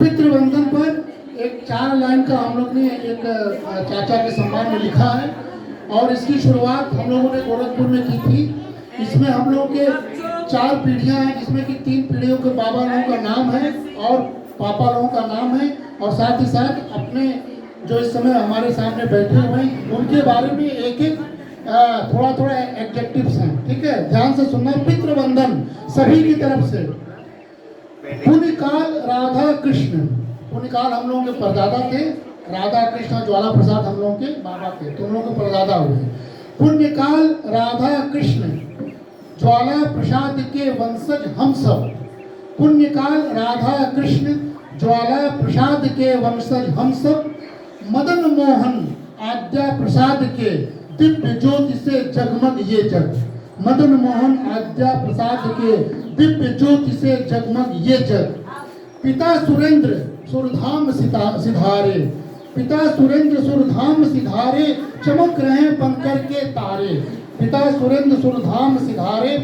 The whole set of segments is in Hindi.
पितृ बंधन पर एक 4 लाइन का हम लोग ने एक चाचा के सम्मान में लिखा है और इसकी शुरुआत हम लोगों ने गोरखपुर में की थी। इसमें हम लोगों के 4 पीढ़ियां हैं, जिसमें कि 3 पीढ़ियों के बाबा लोगों का नाम है और पापा लोगों का नाम है और साथ ही साथ अपने जो इस समय हमारे सामने बैठे हुए हैं उनके बारे में एक एक थोड़ा एडजेक्टिव्स हैं। ठीक है, ध्यान से सुनना। पितृ बंधन सभी की तरफ से। पुण्यकाल राधा कृष्ण, पुण्यकाल हम लोगों के परदादा थे, राधा कृष्ण ज्वाला प्रसाद हम लोगों के बाबा थे, तुम लोगों के परदादा हुए। पुण्यकाल राधा कृष्ण ज्वाला प्रसाद के वंशज हम सब। पुण्यकाल राधा कृष्ण ज्वाला प्रसाद के वंशज हम सब। मदन मोहन आद्या प्रसाद के दिव्य ज्योति से जगमग ये जग। मदन मोहन आद्या प्रसाद के दिव्य ज्योति से जगमग ये जग। पिता सुरेंद्र सुरधाम सिधारे, पिता सुरेंद्र सुरधाम सिधारे चमक रहे बनकर के तारे। पिता सुरेंद्र सुरधाम सिधारे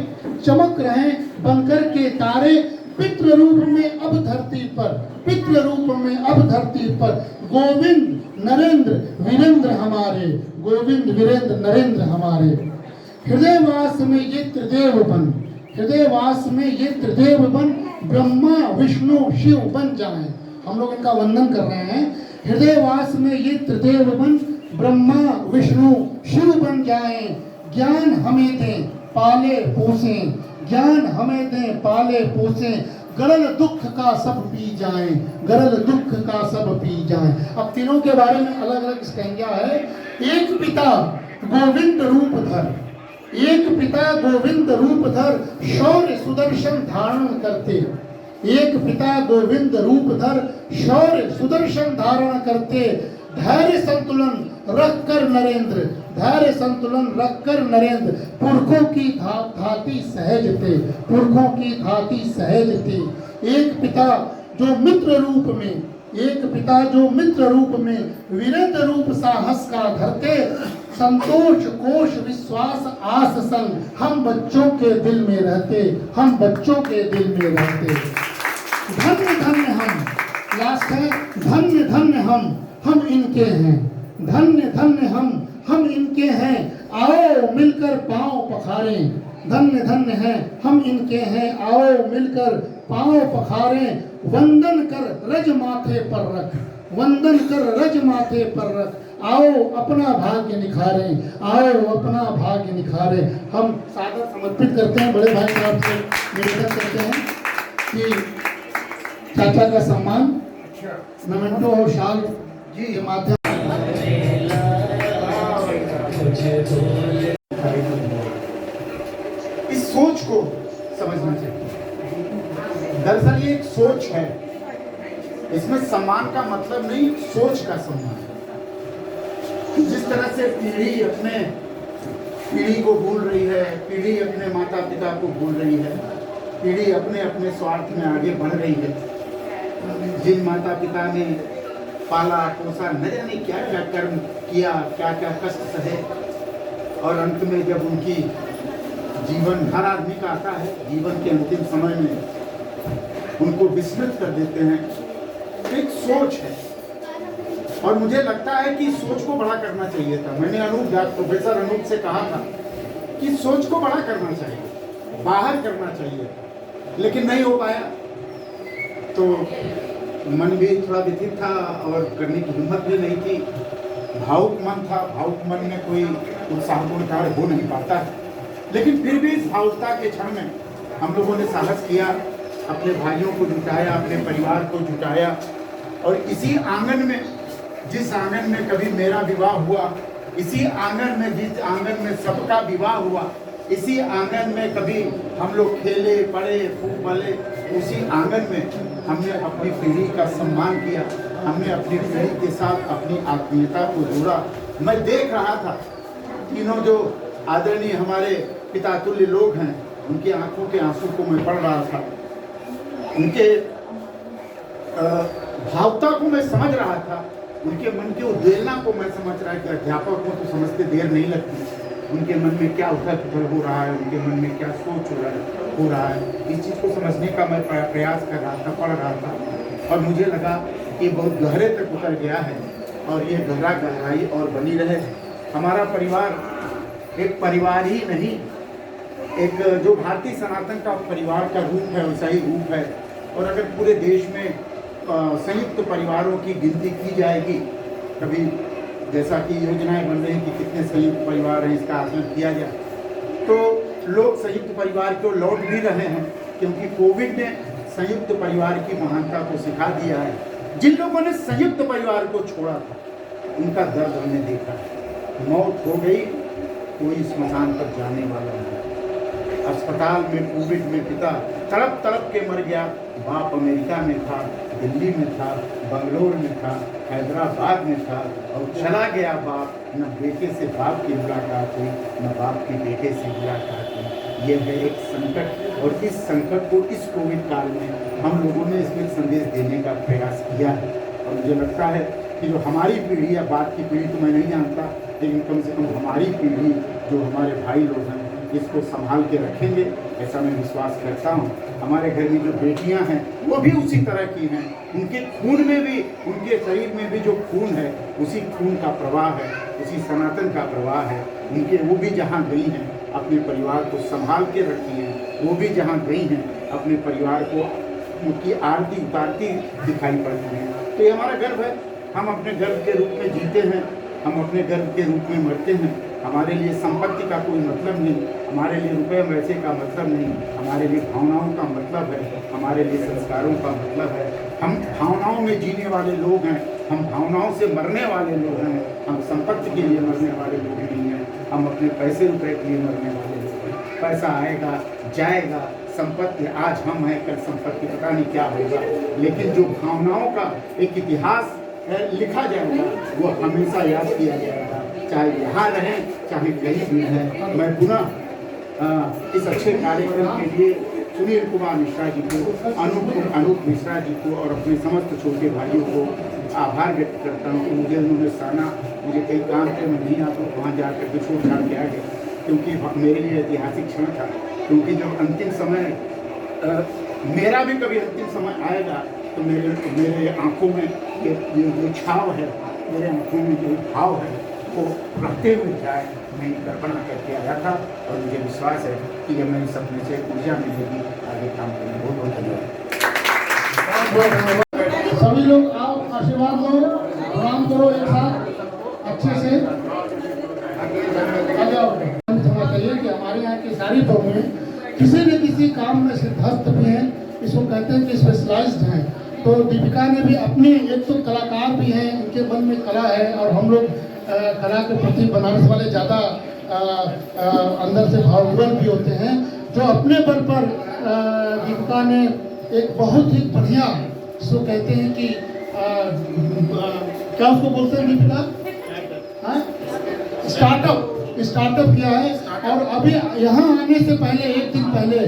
चमक रहे बनकर के तारे। पितृ रूप में अब धरती पर, पितृ रूप में अब धरती पर गोविंद नरेंद्र वीरेंद्र हमारे, गोविंद वीरेंद्र नरेंद्र हमारे। हृदयवास में ये त्रिदेव बन, हृदयवास में ये त्रिदेव बन ब्रह्मा विष्णु शिव बन जाएं। हम लोग इनका वंदन कर रहे हैं। हृदयवास में ये त्रिदेव बन ब्रह्मा विष्णु शिव बन जाएं। ज्ञान हमें दें पाले पोसें, ज्ञान हमें दें पाले पोसें। गरल दुख का सब पी जाएं, गरल दुख का सब पी जाएं। अब तीनों के बारे में अलग अलग स्टैंजा है। एक पिता गोविंद रूप धर, एक पिता गोविंद रूप धर शौर्य सुदर्शन धारण करते। एक पिता गोविंद रूप धर शौर्य सुदर्शन धारण करते। धैर्य संतुलन रख कर नरेंद्र, धैर्य संतुलन रख कर नरेंद्र। पुरखों की धाती सहज थे, पुरखों की धाती सहज थे। एक पिता जो मित्र रूप में, एक पिता जो मित्र रूप में वीरेंद्र रूप साहस का धरते। संतोष कोश विश्वास आस संग हम बच्चों के दिल में रहते, हम बच्चों के दिल में रहते। धन्य धन्य हम, लास्ट है, धन्य धन्य हम इनके हैं। धन्य धन्य हम इनके हैं। आओ मिलकर पांव पखारें। धन्य धन्य हैं हम इनके हैं। आओ मिलकर पांव पखारें। वंदन कर रज माथे पर रख, वंदन कर रज माथे पर रख। आओ अपना भाग्य निखारें, आओ अपना भाग्य निखारें। हम सादर समर्पित करते हैं, बड़े भाई साहब से निवेदन करते हैं कि चाचा का सम्मान मेमेंटो और शाल जी के माध्यम। इस सोच को समझना चाहिए। दरअसल ये एक सोच है, इसमें सम्मान का मतलब नहीं, सोच का सम्मान। जिस तरह से पीढ़ी अपने पीढ़ी को भूल रही है, पीढ़ी अपने माता पिता को भूल रही है, पीढ़ी अपने अपने स्वार्थ में आगे बढ़ रही है। जिन माता पिता ने पाला पोसा, न जाने क्या क्या कर्म किया, क्या क्या कष्ट सहे, और अंत में जब उनकी जीवन, हर आदमी का आता है, जीवन के अंतिम समय में उनको विस्मृत कर देते हैं। एक सोच है और मुझे लगता है कि सोच को बड़ा करना चाहिए था। मैंने प्रोफेसर अनूप से कहा था कि सोच को बड़ा करना चाहिए, बाहर करना चाहिए, लेकिन नहीं हो पाया। तो मन भी थोड़ा व्यथित था और करने की हिम्मत भी नहीं थी। भावुक मन था, भावुक मन में कोई उत्साहपूर्ण कार्य हो नहीं पाता है। लेकिन फिर भी इस भावुकता के क्षण में हम लोगों ने साहस किया, अपने भाइयों को जुटाया, अपने परिवार को जुटाया, और इसी आंगन में, जिस आंगन में कभी मेरा विवाह हुआ, इसी आंगन में, जिस आंगन में सबका विवाह हुआ, इसी आंगन में कभी हम लोग खेले पढ़े खूब पले, उसी आंगन में हमने अपनी पीढ़ी का सम्मान किया, हमने अपनी पीढ़ी के साथ अपनी आत्मीयता को जोड़ा। मैं देख रहा था तीनों जो आदरणीय हमारे पिता तुल्य लोग हैं, उनकी आंखों के आंसू को मैं पढ़ रहा था, उनके भावता को मैं समझ रहा था, उनके मन की उद्वेलना को मैं समझ रहा कि अध्यापक को तो समझते देर नहीं लगती, उनके मन में क्या उथल पुथल हो रहा है, उनके मन में क्या सोच हो रहा है। इस चीज़ को समझने का मैं प्रयास कर रहा था, पढ़ रहा था। और मुझे लगा कि बहुत गहरे तक उतर गया है और ये गहराई और बनी रहे। हमारा परिवार एक परिवार ही नहीं, एक जो भारतीय सनातन का परिवार का रूप है वैसा ही रूप है। और अगर पूरे देश में संयुक्त परिवारों की गिनती की जाएगी, कभी जैसा कि योजनाएं बन रही कि कितने संयुक्त परिवार हैं इसका आकलन किया जाए, तो लोग संयुक्त परिवार को लौट भी रहे हैं, क्योंकि कोविड ने संयुक्त परिवार की महानता को सिखा दिया है। जिन लोगों ने संयुक्त परिवार को छोड़ा था उनका दर्द हमने देखा। मौत हो गई, कोई स्मशान पर जाने वाला नहीं। अस्पताल में कोविड में पिता तड़प तड़प के मर गया। बाप अमेरिका में था, दिल्ली में था, बंगलोर में था, हैदराबाद में था और चला गया बाप। न बेटे से बाप की मुलाकात हुई, न बाप की बेटे से मुलाकात हुई। ये है एक संकट, और इस संकट को इस कोविड काल में हम लोगों ने इसमें संदेश देने का प्रयास किया है। और मुझे लगता है कि जो हमारी पीढ़ी है, बात की पीढ़ी तो मैं नहीं जानता, लेकिन कम से कम हमारी पीढ़ी जो हमारे भाई लोग हैं इसको संभाल के रखेंगे, ऐसा मैं विश्वास करता हूँ। हमारे घर में जो बेटियां हैं वो भी उसी तरह की हैं, उनके खून में भी, उनके शरीर में भी जो खून है उसी खून का प्रवाह है, उसी सनातन का प्रवाह है। उनके वो भी जहाँ गई हैं अपने परिवार को संभाल के रखी हैं, वो भी जहाँ गई हैं अपने परिवार को उनकी आरती उतारती दिखाई पड़ती हैं। तो ये हमारा गर्व है। हम अपने गर्व के रूप में जीते हैं, हम अपने गर्व के रूप में मरते हैं। हमारे लिए संपत्ति का कोई मतलब नहीं, हमारे लिए रुपये पैसे का मतलब नहीं, हमारे लिए भावनाओं का मतलब है, हमारे लिए संस्कारों का मतलब है। हम भावनाओं में जीने वाले लोग हैं, हम भावनाओं से मरने वाले लोग हैं। हम संपत्ति के लिए मरने वाले लोग नहीं हैं, हम अपने पैसे रुपए के लिए मरने वाले लोग हैं। पैसा आएगा जाएगा, संपत्ति आज हम हैं, कल संपत्ति पता नहीं क्या होगा, लेकिन जो भावनाओं का एक इतिहास लिखा जाएगा वो हमेशा याद किया जाएगा, चाहे यहाँ रहें चाहे कहीं भी रहें। मैं पुनः इस अच्छे कार्यक्रम के लिए सुनील कुमार मिश्रा जी को, अनूप मिश्रा जी को और अपने समस्त छोटे भाइयों को आभार व्यक्त करता हूँ कि मुझे उन्होंने साना। मुझे कई काम थे, मैं नहीं आता वहाँ जा कर के छोड़ छाड़ के आ गए, क्योंकि मेरे लिए ऐतिहासिक क्षण था। क्योंकि जब अंतिम समय मेरा भी कभी अंतिम समय आएगा तो मेरे आंखों में ये जो छाव है, मेरे आंखों में जो भाव है वो रहते हुए जाए, मैं कल्पना करके आया था। और मुझे विश्वास है कि ये मेरी सपने से ऊर्जा मिलेगी आगे काम करने। बहुत बहुत धन्यवाद। सभी लोग आओ, आशीर्वाद लो, प्रणाम करो एक साथ अच्छे से। आ जाओ। चाहिए कि हमारे यहाँ की सारी बहुएं किसी न किसी काम में सिद्धस्त भी हैं, इसको कहते हैं कि स्पेशलाइज्ड हैं। तो दीपिका ने भी अपनी, एक तो कलाकार भी हैं, उनके मन में कला है, और हम लोग कला के प्रति बनारस वाले ज़्यादा अंदर से भावुक भी होते हैं। जो अपने बल पर दीपिका ने एक बहुत ही बढ़िया, इसको कहते हैं कि क्या उसको बोलते हैं दीपिका, स्टार्टअप किया है। और अभी यहाँ आने से पहले, एक दिन पहले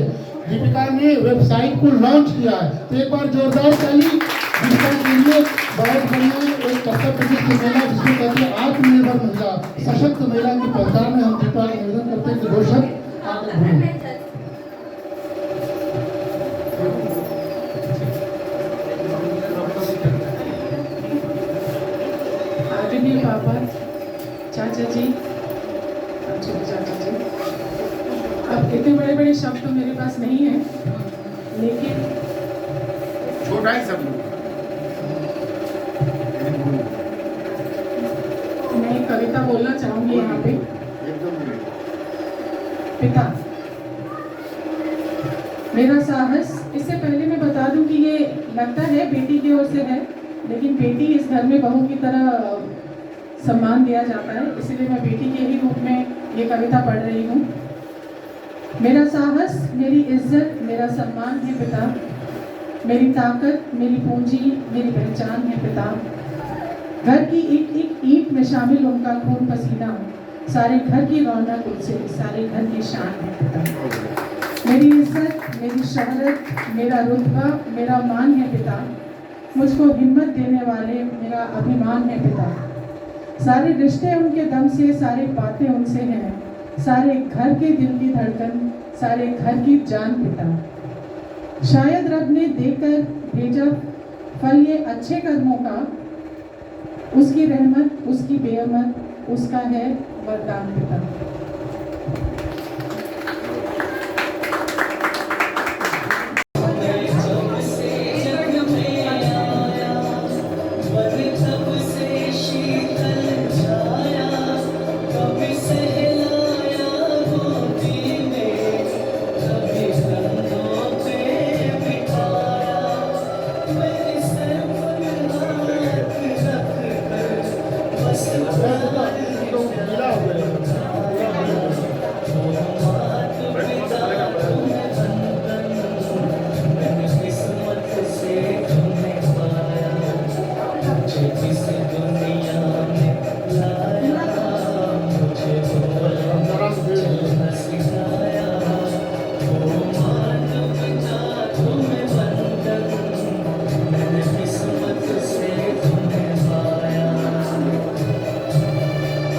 दीपिका ने वेबसाइट को लॉन्च किया है। तो एक बार जोरदार ताली दीपिका के लिए। बहुत बढ़िया एक उत्तर प्रदेश की महिला जिसको कहते हैं आत्मनिर्भर महिला, सशक्त महिला की पहचान में हम दीपिका का निवेदन करते हैं कि दो शब्द आगे बोलें। आदरणीय पापा, चाचा जी, छोटे चाचा जी, अब इतने बड़े बड़े शब्द तो मेरे पास नहीं है, लेकिन छोटा ही सब मैं एक कविता बोलना चाहूंगी यहाँ पे। पिता, मेरा साहस। इससे पहले मैं बता दूं कि ये लगता है बेटी की ओर से है, लेकिन बेटी इस घर में बहू की तरह सम्मान दिया जाता है, इसलिए मैं बेटी के ही रूप में ये कविता पढ़ रही हूँ। मेरा साहस, मेरी इज्जत, मेरा सम्मान है पिता। मेरी ताकत, मेरी पूंजी, मेरी पहचान है पिता। घर की एक एक ईंट में शामिल उनका खून पसीना, सारे घर की रौनक उनसे, सारे घर की शान है पिता। मेरी इज्जत, मेरी शोहरत, मेरा रुतबा, मेरा मान है पिता। मुझको हिम्मत देने वाले मेरा अभिमान है पिता। सारे रिश्ते उनके दम से, सारे बातें उनसे हैं, सारे घर के दिल की धड़कन, सारे घर की जान पिता। शायद रब ने देकर भेजा फल ये अच्छे कर्मों का, उसकी रहमत, उसकी बेअमत, उसका है वरदान पिता।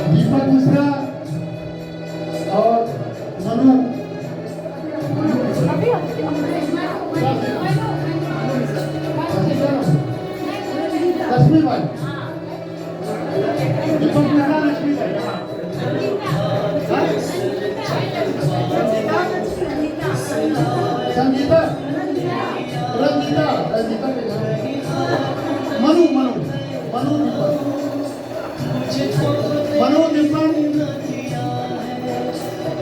दीपक मिश्रा और मनु लक्ष्मी भाई, दीपक मिश्रा लक्ष्मी भाई, संगीता रंजीता रंजीता के घर मनु मनु मनु मनु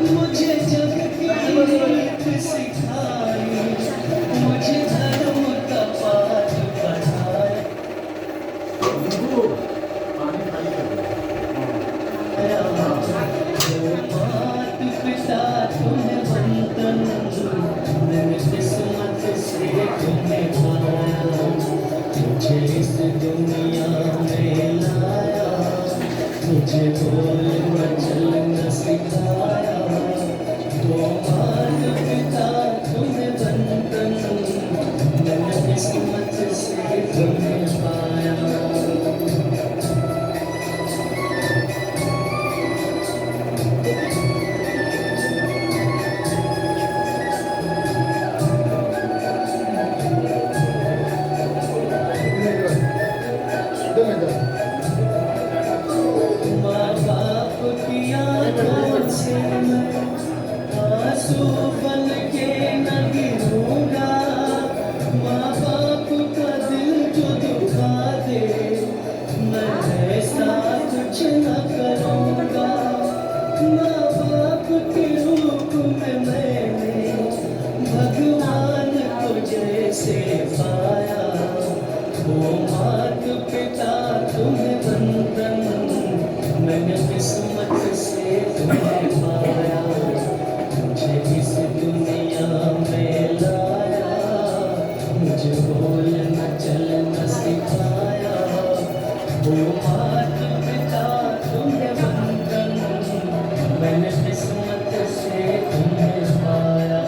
मुझे जग की रीत सिखाई, मुझे धर्म का पाठ पढ़ाया, मात पिता तुम्हें वंदन, मैंने किस्मत से तुम्हें पाया, मुझे इस दुनिया में लाया, मुझे बोलना चलना सिखाया, तो मात पिता तुम्हें वंदन, मैंने किस्मत से तुम्हें पाया। माँ बाप की आंखों से मैं आंसू बन के न गिरूंगा, माँ बाप का दिल जो दुखा दे मैं ऐसा कुछ न करूँगा, माँ बाप के रूप में मैंने भगवान को जैसे पाया, वो मात पिता तुम्हें वंदन, मैंने किस्मत से तुम्हें पाया, मुझे इस दुनिया में लाया, मुझे बोलना चलना सिखाया, वो मात पिता तुम्हें वंदन, मैंने किस्मत से तुम्हें पाया।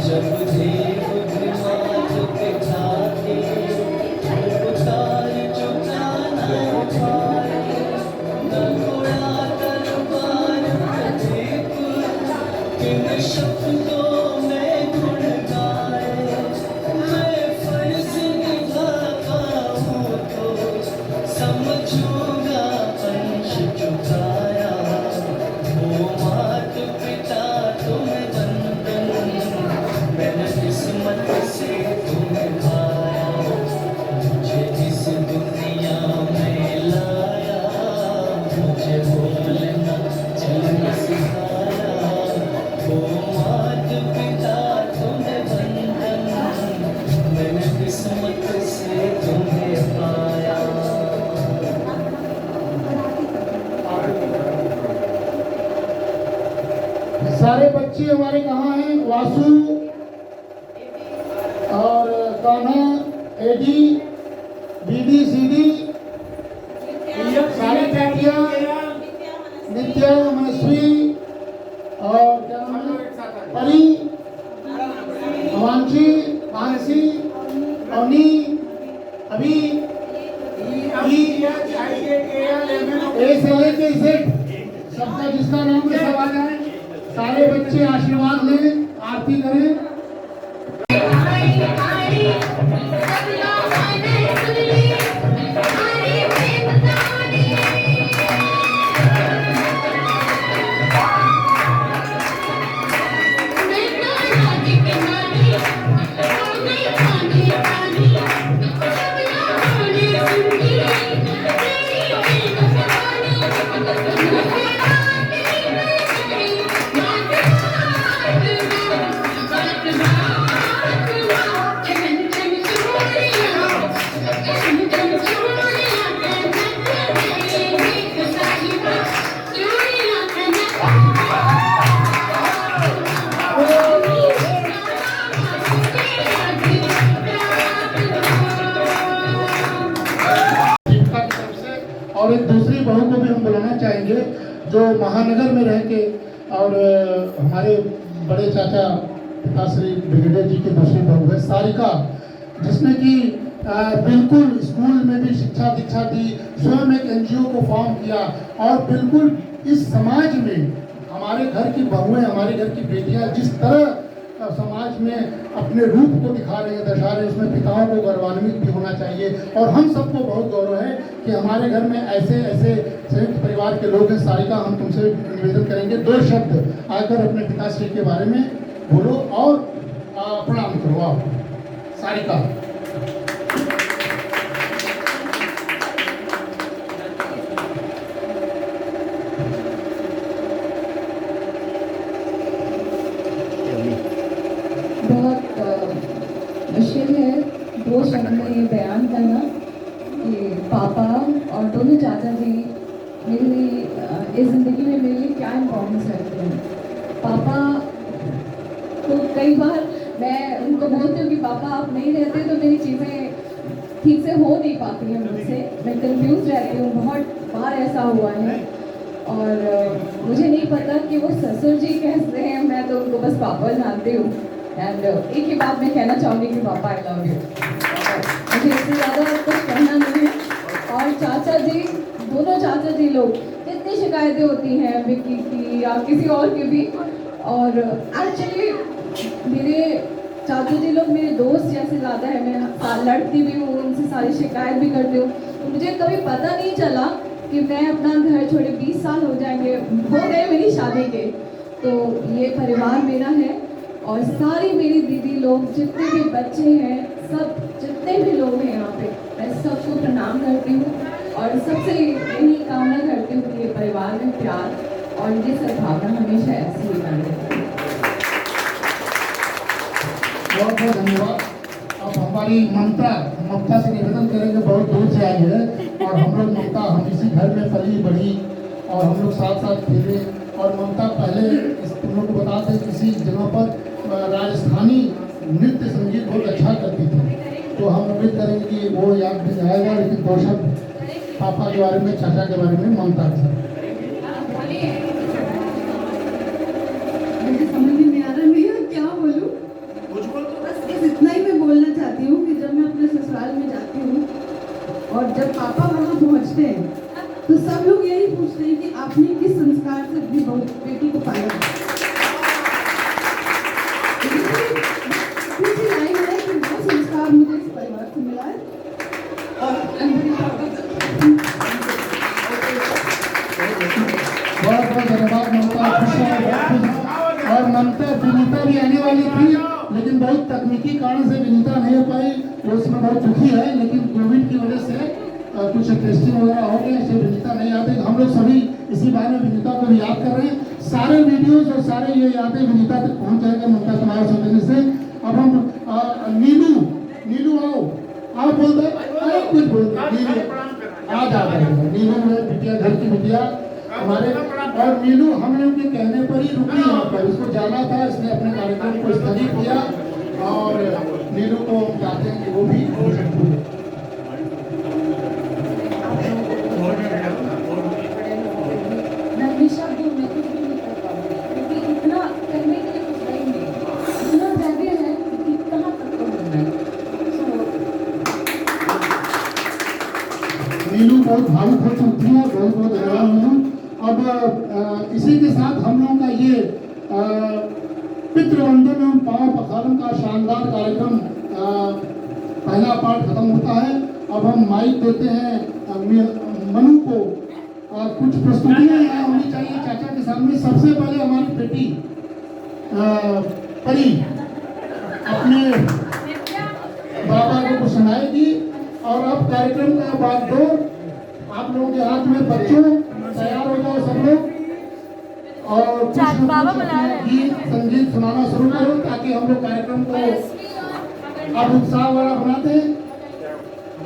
जब देव दिमाग पे खाते उतार चुका न पाए, न घोड़ा तलवार प्रदीप, किन शब्दों में गुण गाए, मैं फर्ज निभा पाऊँ तो समझूंगा अंश चुकाया, वो मात पिता तुम्हें वंदन, मैंने किस्मत से तुम्हें पाया, मुझे इस दुनिया में लाया, मुझे बोलना चलना सिखाया, वो मात पिता तुम्हें वंदन, मैंने किस्मत से तुम्हें पाया। सारे बच्चे हमारे कहाँ हैं? वासु और कान्हा, एडी, बीडी, सीडी, सारी बेटियां, नित्या, मनस्वी और क्या नाम है? परी, अवांशी, मानसी, अवनी अभी ए से लेके Z सबका जिसका नाम है सब आ जाए, सारे बच्चे आशीर्वाद लें, आरती करें। और एक दूसरी बहू को भी हम बुलाना चाहेंगे जो महानगर में रह के और हमारे बड़े चाचा पिताश्री ब्रिगेडियर जी की दूसरी बहू है सारिका, जिसने कि बिल्कुल स्कूल में भी शिक्षा दीक्षा दी, स्वयं एक एनजीओ को फॉर्म किया और बिल्कुल इस समाज में हमारे घर की बहुएं, हमारे घर की बेटियां जिस तरह समाज में अपने रूप को दिखा रहे हैं, दर्शा रहे हैं, उसमें पिताओं को गौरवान्वित भी होना चाहिए। और हम सबको बहुत गौरव है कि हमारे घर में ऐसे ऐसे संयुक्त परिवार के लोग हैं। सारिका, हम तुमसे निवेदन करेंगे 2 शब्द आकर अपने पिताश्री के बारे में बोलो और प्रणाम करो। आप सारिका। मुश्किल है 2 शब्द में ये बयान करना कि पापा और दोनों चाचा जी मेरे लिए इस ज़िंदगी में मेरे लिए क्या इम्पोर्टेंस रखते हैं। पापा तो कई बार मैं उनको बोलती हूँ कि पापा आप नहीं रहते तो मेरी चीज़ें ठीक से हो नहीं पाती हैं मुझसे, मैं कंफ्यूज रहती हूँ। बहुत बार ऐसा हुआ है और मुझे नहीं पता कि वो ससुर जी कैसे हैं, मैं तो उनको बस पापा जानती हूँ। एंड एक ही बात मैं कहना चाहूँगी कि पापा आई लव यू, मुझे इससे ज़्यादा कुछ कहना नहीं है। और चाचा जी, दोनों चाचा जी लोग, कितनी शिकायतें होती हैं विक्की की या किसी और की भी, और एक्चुअली मेरे चाचा जी लोग मेरे दोस्त जैसे ज़्यादा है। मैं लड़ती भी हूँ उनसे, सारी शिकायत भी करती हूँ। तो मुझे कभी पता नहीं चला कि मैं अपना घर छोड़े 20 साल हो गए मेरी शादी के। तो ये परिवार मेरा है और सारी मेरी दीदी लोग, जितने भी बच्चे हैं, सब जितने भी लोग हैं यहाँ पे, मैं सबको प्रणाम करती हूँ और सबसे यही कामना करती हूँ कि ये परिवार में प्यार और ये सद्भावना हमेशा ऐसी ही बनी रहे। बहुत बहुत धन्यवाद। अब हमारी ममता से निवेदन करेंगे, बहुत दूर से आई है और हम लोग ममता, हम इसी घर में पली बढ़ी और हम लोग साथ साथ खेले। और ममता पहले तुम लोग को बता दें किसी जगह पर राजस्थानी नृत्य संगीत बहुत अच्छा करती थी, तो हम उम्मीद करेंगे कि वो याद भी जाएगा। लेकिन 2 शब्द पापा के बारे में, चाचा के बारे में, ममता के साथ। मुझे समझ में नहीं आ रहा मैं क्या बोलूं, बस इतना ही मैं बोलना चाहती हूँ कि जब मैं अपने ससुराल में जाती हूँ और जब पापा वहाँ पहुँचते हैं तो सब लोग यही पूछते हैं कि आपने किस संस्कार से अपनी बेटी को पाया। लाइन है कि वो संस्कार मुझे इस परिवार से मिला है और बहुत बहुत धन्यवाद ममता। और ममता विनीता भी आने वाली थी, लेकिन बहुत तकनीकी कारण से विनीता नहीं हो पाई, वो उसमें बहुत दुखी है। लेकिन कोविड की वजह से कुछ टेस्टिंग वगैरह हो गया, इसलिए विनीता नहीं आते। हम लोग सभी इसी बारे में विनीता को भी याद कर रहे हैं। सारे वीडियोज और सारे ये यादें विनीता तक पहुंच जाएंगे ममता तुम्हारे सौजन्य से। अब हम नीलू आओ, आप बोल दो, कुछ बोल दो। नीलू आज आ जाएगा। नीलू है बिटिया, घर की बिटिया हमारे, और नीलू हम लोग के कहने पर ही रुकी यहाँ पर, उसको जाना था, इसने अपने कार्यक्रम को स्थगित किया। और नीलू को हम चाहते हैं कि वो भी नीलू बहुत भावुक हो चुकी है, बहुत बहुत धन्यवाद नीलू। अब इसी के साथ हम लोगों का ये पितृवंदन एवं पावन पखारन का शानदार कार्यक्रम पहला पार्ट खत्म होता है। अब हम माइक देते हैं मनु को। कुछ प्रस्तुतियाँ यहाँ होनी चाहिए चाचा के सामने। सबसे पहले हमारी बेटी परी अपने बाबा को कुछ सुनाएगी और अब कार्यक्रम का भाग 2 आप लोगों के हाथ में। बच्चों तैयार हो जाओ सब लोग और कुछ न कुछ गीत संगीत सुनाना शुरू करो ताकि हम लोग कार्यक्रम को अब उत्साह वाला बनाते हैं।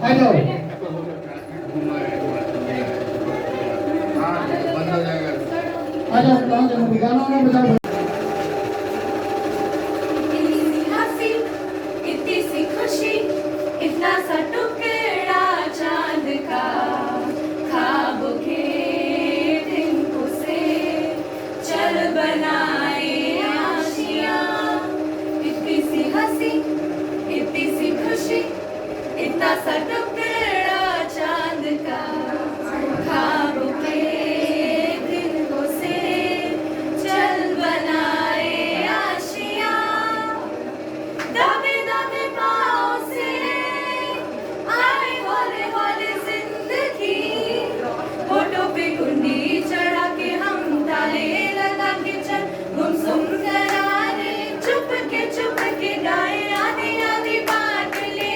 आ जाओ। आ जाओ, कहाँ जाओ, गाना वाना बजाओ। इतना सा टुकड़ा चांद का, ख्वाब के दिन को से चल बनाए आशियाँ। इतनी सी हंसी, इतनी सी खुशी, इतना सा टुकड़ा चांद का, ख्वाब के दिन को से चल बनाए आशियाँ। दबे दबे पाँव से आए हौले हौले जिंदगी, होठों पे कुंडी चढ़ा के हम ताले लगा के चल गुमसुम करारे, चुप के गाए आधी आधी बात ले।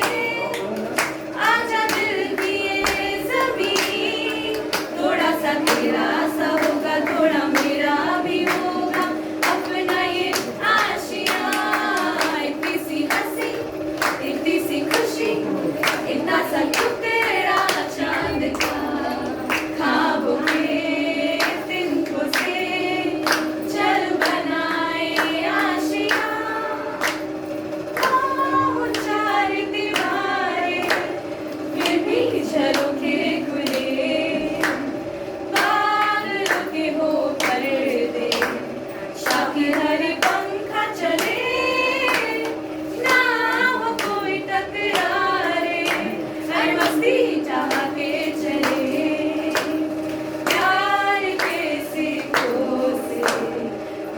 आजा दिल की ये ज़मीं, थोड़ा सा तेरा सा होगा, थोड़ा मेरा भी होगा, अपना ये आशियाँ। इतनी सी हंसी, इतनी सी खुशी, इतना सा टुकड़ा चांद का, ख्वाब के दिन को से चल बनाए आशियाँ। चार दीवारें फिर भी झरोखे खुले, बादलों के हो पर्दे, शातिर हरे पंखा चले, ना हो कोई टकरारे, हर मस्ती चाह के चले। प्यार के सिक्कों से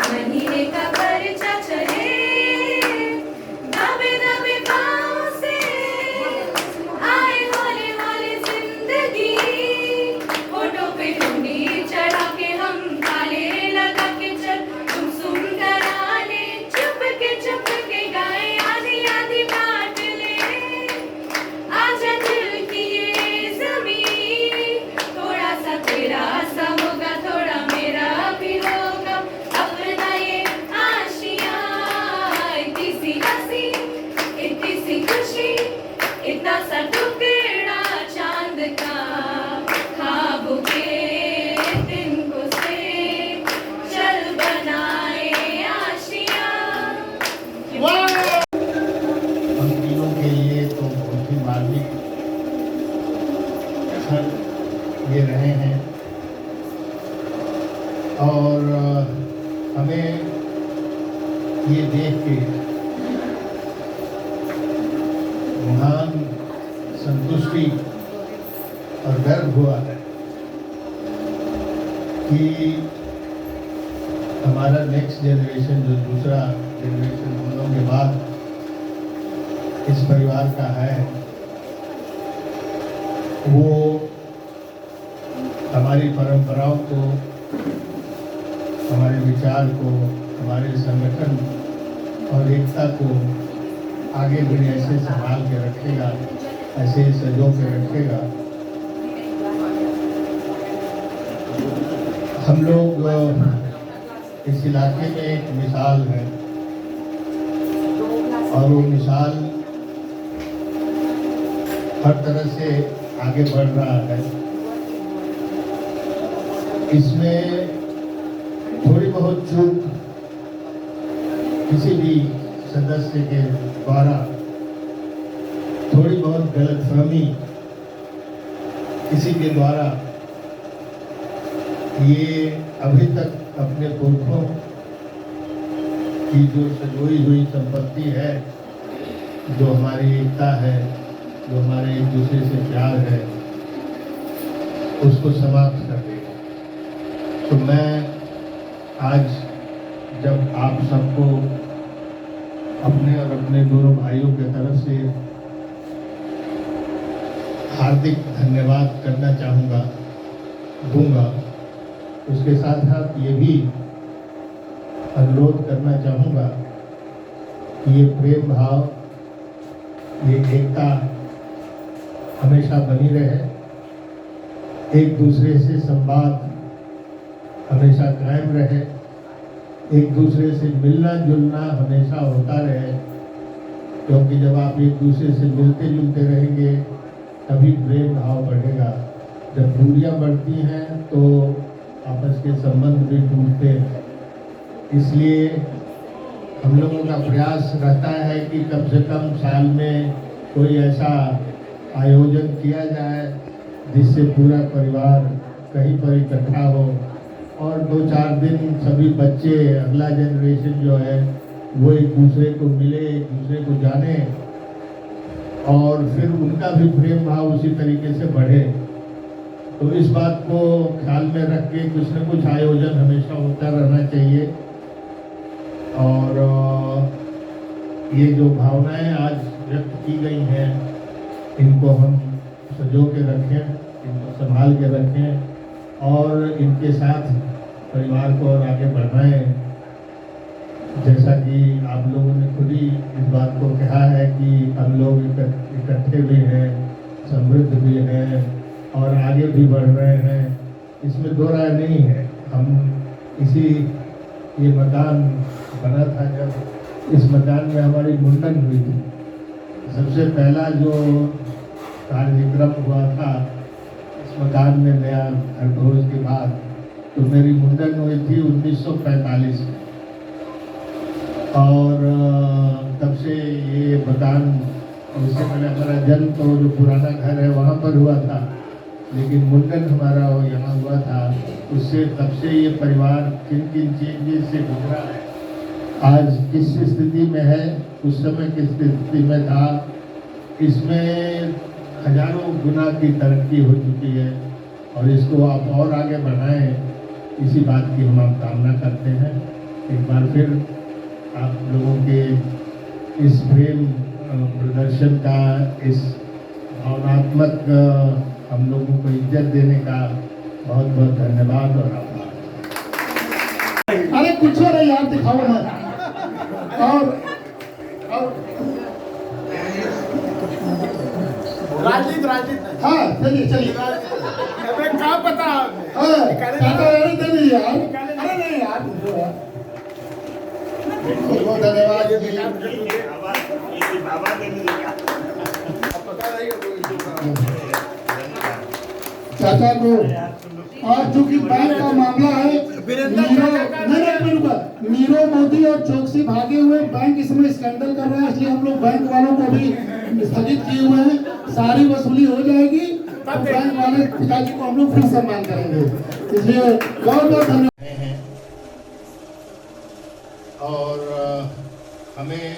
महीने का खर्चा चले, दबे दबे पाँव से आए हौले हौले जिंदगी, होठों पे कुंडी चढ़ा के हम ताले लगा के चल गुमसुम कराने, चुप के गाए आधी आधी बात ले। आजा दिल की ये ज़मीं, थोड़ा सा तेरा सा होगा, थोड़ा मेरा भी होगा, अपना ये आशियाँ। इतनी सी हंसी, इतनी सी खुशी, इतना सा टुकड़ा चांद का, ख्वाब के दिन को से चल बनाए आशियाँ। हम तीनों के लिए तो बहुत ही मार्मिक क्षण ये रहे हैं और हमें ये देख के महान संतुष्टि और गर्व हुआ है कि हमारा नेक्स्ट जनरेशन, जो दूसरा जनरेशन हम लोगों के बाद इस परिवार का है, वो हमारी परंपराओं को, हमारे विचार को, हमारे संगठन और एकता को आगे भी ऐसे संभाल के रखेगा, ऐसे सजो के रखेगा। हम लोग इस इलाके में एक मिसाल है और वो मिसाल हर तरह से आगे बढ़ रहा है। इसमें थोड़ी बहुत चूक किसी भी सदस्य के द्वारा, थोड़ी बहुत गलतफहमी किसी के द्वारा, ये अभी तक अपने पुरखों की जो सजोई हुई संपत्ति है, जो हमारी एकता है, जो हमारे एक दूसरे से प्यार है, उसको समाप्त कर देगा। तो मैं आज जब आप सबको अपने और अपने दोनों भाइयों की तरफ से हार्दिक धन्यवाद करना दूंगा, उसके साथ साथ ये भी अनुरोध करना चाहूँगा कि ये प्रेम भाव, ये एकता हमेशा बनी रहे, एक दूसरे से संवाद हमेशा कायम रहे, एक दूसरे से मिलना जुलना हमेशा होता रहे, क्योंकि जब आप एक दूसरे से मिलते जुलते रहेंगे तभी प्रेम भाव बढ़ेगा। जब दूरियां बढ़ती हैं तो आपस के संबंध भी टूटते हैं। इसलिए हम लोगों का प्रयास रहता है कि कम से कम साल में कोई ऐसा आयोजन किया जाए जिससे पूरा परिवार कहीं पर इकट्ठा हो और 2-4 दिन सभी बच्चे, अगला जनरेशन जो है वो एक दूसरे को मिले, एक दूसरे को जाने और फिर उनका भी प्रेम भाव उसी तरीके से बढ़े। तो इस बात को ख्याल में रख के कुछ न कुछ आयोजन हमेशा होता रहना चाहिए। और ये जो भावनाएं आज व्यक्त की गई हैं, इनको हम संजो के रखें, इनको संभाल के रखें और इनके साथ परिवार को और आगे बढ़ाएं। जैसा कि आप लोगों ने खुद ही इस बात को कहा है कि हम लोग इकट्ठे भी हैं, समृद्ध भी हैं और आगे भी बढ़ रहे हैं, इसमें दो राय नहीं है। हम ये मकान बना था, जब इस मकान में हमारी मुंडन हुई थी, सबसे पहला जो कार्यक्रम हुआ था इस मकान में नया हरभोज के बाद, तो मेरी मुंडन हुई थी 1945 में और तब से ये मकान, उससे पहले हमारा जन्म तो जो पुराना घर है वहाँ पर हुआ था, लेकिन मुंडन हमारा यहाँ हुआ था। उससे तब से ये परिवार किन किन चीज़ से गुजरा है, आज किस स्थिति में है, उस समय किस स्थिति में था, इसमें हजारों गुना की तरक्की हो चुकी है और इसको आप और आगे बढ़ाएं, इसी बात की हम कामना करते हैं। एक बार फिर आप लोगों के इस प्रेम प्रदर्शन का, इस भावनात्मक हम लोगों को इज्जत देने का बहुत बहुत धन्यवाद और आभार। अरे कुछ हो रही यार, दिखाओ ना। और राजनीति हाँ चलिए क्या पता हाँ दे दीजिए यार। अरे नहीं यार, बहुत बहुत धन्यवाद। चाचा को, और चूंकि बैंक का मामला है, नीरव मोदी और चौकसी भागे हुए, बैंक इसमें स्कैंडल कर रहा है, इसलिए हम लोग बैंक वालों को भी स्थगित किए हुए हैं। सारी वसूली हो जाएगी तो बैंक वाले पिताजी को हम लोग फिर सम्मान करेंगे, इसलिए बहुत बहुत धन्यवाद। और हमें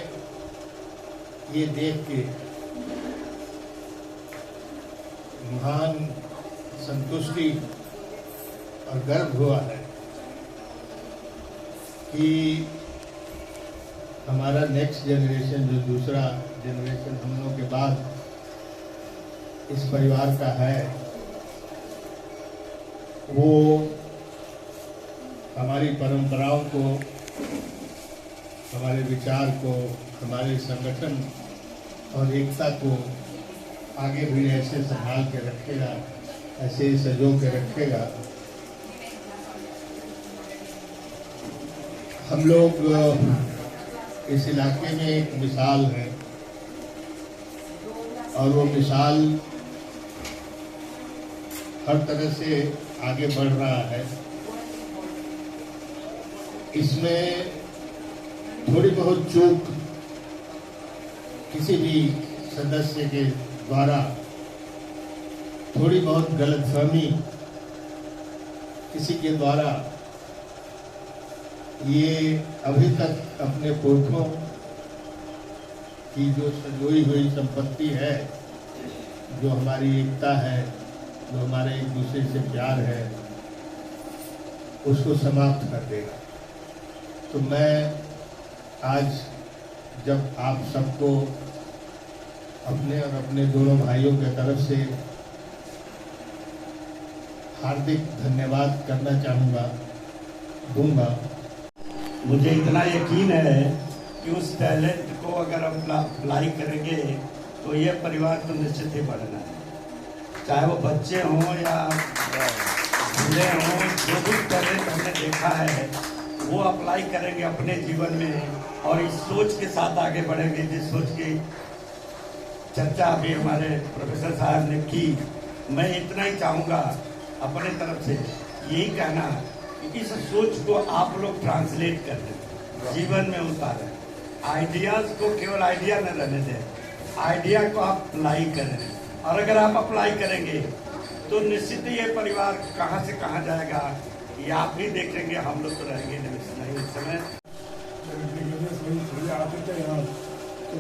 ये देख के महान संतुष्टि और गर्व हुआ है कि हमारा नेक्स्ट जनरेशन, जो दूसरा जनरेशन हम लोगों के बाद इस परिवार का है, वो हमारी परंपराओं को, हमारे विचार को, हमारे संगठन और एकता को आगे भी ऐसे संभाल के रखेगा, ऐसे सजो के रखेगा। हम लोग इस इलाके में एक मिसाल है और वो मिसाल हर तरह से आगे बढ़ रहा है। इसमें थोड़ी बहुत चूक किसी भी सदस्य के द्वारा, थोड़ी बहुत गलतफहमी किसी के द्वारा, ये अभी तक अपने पुरखों की जो संजोई हुई संपत्ति है, जो हमारी एकता है, जो हमारे एक दूसरे से प्यार है उसको समाप्त कर देगा। तो मैं आज जब आप सबको अपने और अपने दोनों भाइयों के तरफ से हार्दिक धन्यवाद करना चाहूँगा, दूंगा। मुझे इतना यकीन है कि उस टैलेंट को अगर हम अप्लाई करेंगे तो ये परिवार तो निश्चित ही बढ़ना है, चाहे वो बच्चे हों या बूढ़े हों। जो भी टैलेंट हमने देखा है वो अप्लाई करेंगे अपने जीवन में और इस सोच के साथ आगे बढ़ेंगे जिस सोच की चर्चा अभी हमारे प्रोफेसर साहब ने की। मैं इतना ही चाहूँगा अपने तरफ से यही कहना कि इस सोच को आप लोग ट्रांसलेट कर दें, जीवन में उतारें। आइडियाज़ को केवल आइडिया न रहने दें, आइडिया को आप अप्लाई करें। और अगर आप अप्लाई करेंगे तो निश्चित ही ये परिवार कहाँ से कहाँ जाएगा ये आप भी देखेंगे, हम लोग तो रहेंगे नहीं इस समय। आते थे यहाँ तो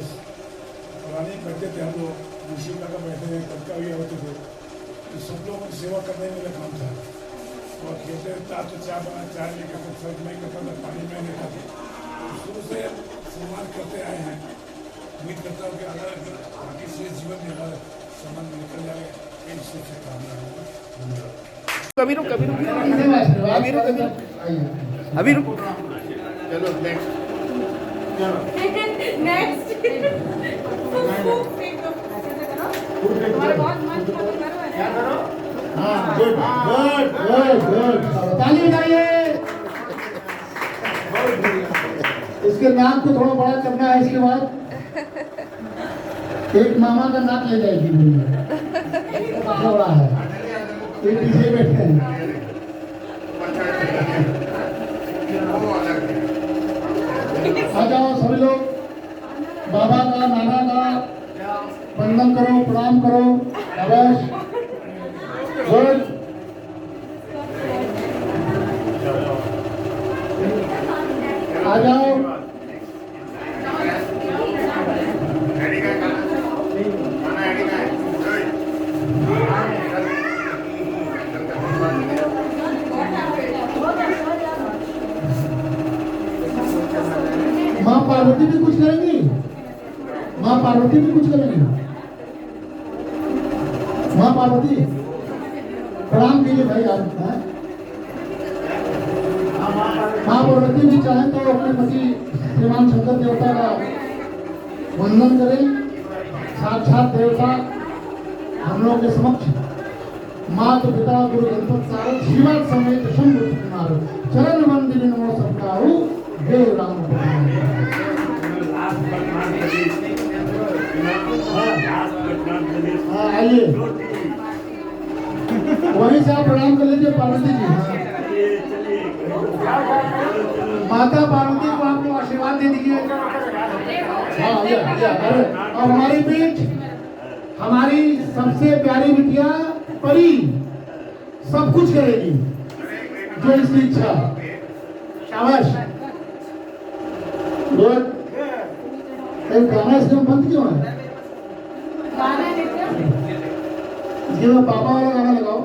पुराने करते थे हम लोग, ऋषि लगा बैठे हैं कटका भी होते थे, तो सब लोगों की सेवा करने में मेरा काम था। और खेलते तो चाय बना, चाय लेकर तो सर्व नहीं करता था, पानी में लेता था। शुरू से सम्मान करते आए हैं। उम्मीद करता हूँ कि अगर बाकी से जीवन में हमारा सम्मान निकल जाए इन सबसे काम होगा। कभी रुक अभी रुक चलो नेक्स्ट नेक्स्ट तुम्हारे बहुत मन क्या करो। हाँ, गुड गुड गुड गुड, ताली बजाइए। इसके नाक को थोड़ा बड़ा करना है। इसके बाद एक मामा का नाक ले जाएगी पतला बड़ा है, ये पीछे बैठे हैं। आ जाओ सभी लोग, बाबा का नाना का वंदन करो, प्रणाम करो। अवश्य गुड। आ जाओ। माँ पार्वती भी कुछ करेंगी, माँ पार्वती भी कुछ करेंगी। माँ पार्वती प्रणाम कीजिए भाई आप। माँ पार्वती भी चाहें तो अपने पति श्रीमान शंकर देवता का वंदन करें। साक्षात देवता हम लोग के समक्ष माता पिता गुरु गणपत सारथ श्रीमद समेत शंभु कुमार चरण मंदिर नमो सबकाहु देव राम। आइए वहीं से आप प्रणाम कर लीजिए पार्वती जी। माता पार्वती को आप लोग आशीर्वाद दे दीजिए। हाँ अरे और हमारी बीच हमारी सबसे प्यारी बिटिया परी सब कुछ करेगी जो इसकी इच्छा। शाबाश। गुड। एक गाना इसमें बंद क्यों है? ये पापा वाला गाना लगाओ।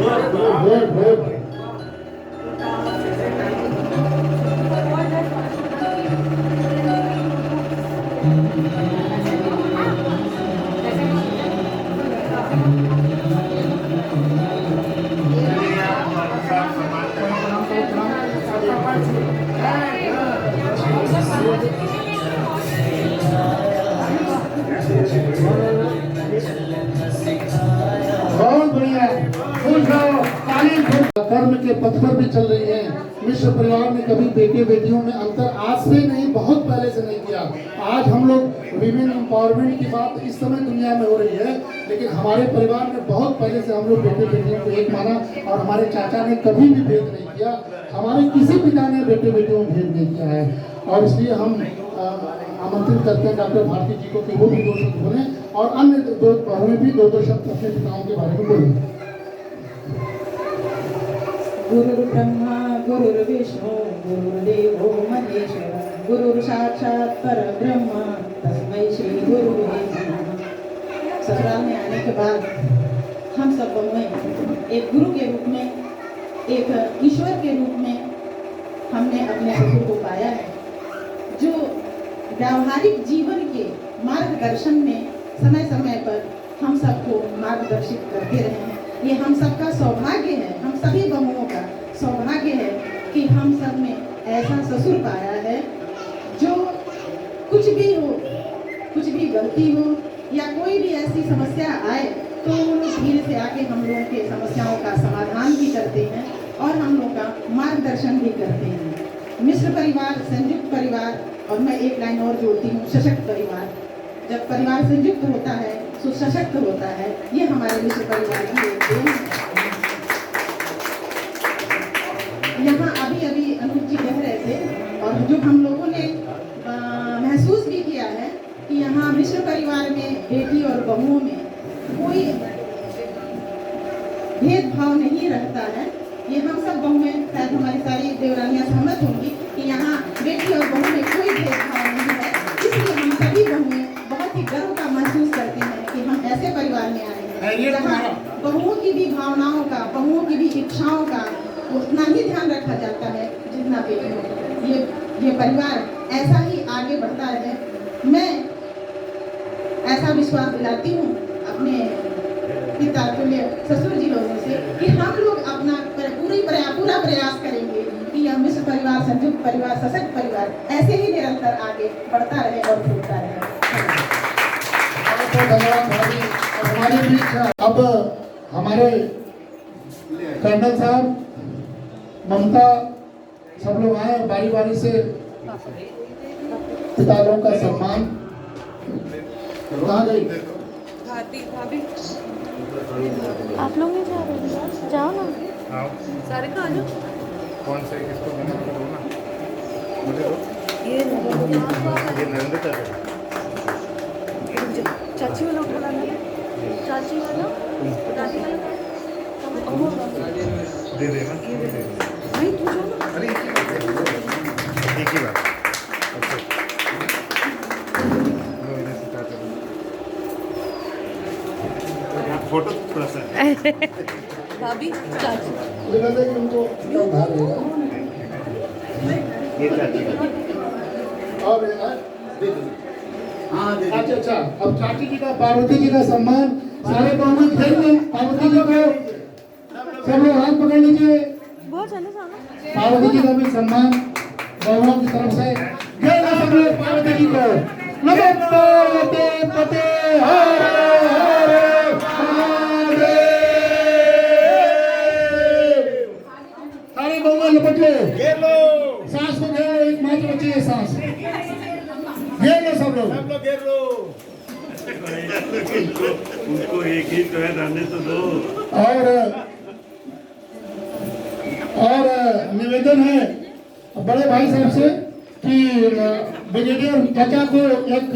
Good good good. बहुत बढ़िया। खुश रहो, तालीम। कर्म के पथ पर भी चल रही है। मिश्र परिवार ने कभी बेटे बेटियों में अंतर आज से नहीं, बहुत पहले से नहीं किया। आज हम लोग विमेन एम्पावरमेंट की बात इस समय दुनिया में हो रही है, लेकिन हमारे परिवार में बहुत पहले से हम लोग बेटे बेटियों को एक माना और हमारे चाचा ने कभी भी भेद नहीं किया। हमारे किसी पिता ने बेटे बेटियों में भेद नहीं किया है। और इसलिए हम आमंत्रित करते हैं डॉक्टर भारती जी को कि वो भी 2 शब्द बोले और अन्य 2 बहुएं भी 2 शब्द अपने पिताओं के बारे में बोलें। गुरुर्ब्रह्मा गुरुर्विष्णु गुरुर्देवो महेश्वरः गुरुर्साक्षात् परब्रह्म तस्मै श्री गुरुवे नमः। के बाद हम सब बहुएं एक गुरु के रूप में, एक ईश्वर के रूप में हमने अपने ससुर को पाया है, जो व्यावहारिक जीवन के मार्गदर्शन में समय समय पर हम सबको मार्गदर्शित करते रहे हैं। ये हम सबका सौभाग्य है, हम सभी बहुओं का सौभाग्य है कि हम सब ने ऐसा ससुर पाया है जो कुछ भी हो, कुछ भी गलती हो या कोई भी ऐसी समस्या आए तो वो लोग धीरे से आके हम लोगों के समस्याओं का समाधान भी करते हैं और हम लोग का मार्गदर्शन भी करते हैं। मिश्र परिवार, संयुक्त परिवार, और मैं एक लाइन और जोड़ती हूँ, सशक्त परिवार। जब परिवार संयुक्त होता है तो सशक्त होता है। ये हमारे मिश्र परिवार की एक देन है। यहाँ अभी अभी अनूप जी कह रहे थे और जो हम लोगों ने महसूस भी किया है कि यहाँ मिश्र परिवार में बेटी और बहुओं में कोई भेदभाव नहीं रहता है। ये हम सब बहुएं, शायद हमारी सारी देवरानियां सहमत होंगी कि यहाँ बेटी और बहू में कोई भेदभाव नहीं है। इसलिए हम सभी बहुएं बहुत ही गर्व का महसूस करते हैं कि हम ऐसे परिवार में आए हैं जहाँ बहुओं की भी भावनाओं का, बहुओं की भी इच्छाओं का उतना ही ध्यान रखा जाता है जितना बेटियों का। ये परिवार ऐसा ही आगे बढ़ता है। मैं ऐसा विश्वास दिलाती हूँ अपने पिता तुल्य ससुर जी लोगों से कि हम लोग अपना पूरा प्रयास करेंगे कि यह मिश्र परिवार, संयुक्त परिवार, सशक्त परिवार ऐसे ही निरंतर आगे बढ़ता रहे और फूलता रहे। धन्यवाद भाभी। हमारे बीच अब हमारे कर्नल साहब, ममता, सब लोग आए बारी बारी से पिता लोगों का सम्मान। कहाँ गई भाभी आप लोग नहीं जा रहे? जाओ ना, सारे का आ जाओ। कौन से किसको देना करो ना, मुझे दो। ये नरेंद्र का चाची वाला बुलाना है, चाची वाला, दादी वाला दे देना। भाई तू जाओ ना। अरे एक ही बात। फोटो थोड़ा सा भाभी चाची मुझे लगता है कि उनको उठा देगा। ये चाची और अच्छा, अब चाची जी का, पार्वती जी का सम्मान सारे बहुमत करेंगे। पार्वती जी को सब लोग हाथ पकड़ लीजिए। बहुत चले सामने पार्वती जी का भी सम्मान बहुओं की तरफ से। जय हो सब लोग पार्वती जी को। नमो पार्वती पते हर हर महादेव। सारे बहुओं लपट लो, सांस को घेर लो, एक मात्र बची है सांस। घेर लो सब लोग घेर लो। उनको एक ही तो है, रहने तो दो। और निवेदन है बड़े भाई साहब से कि ब्रिगेडियर चाचा को एक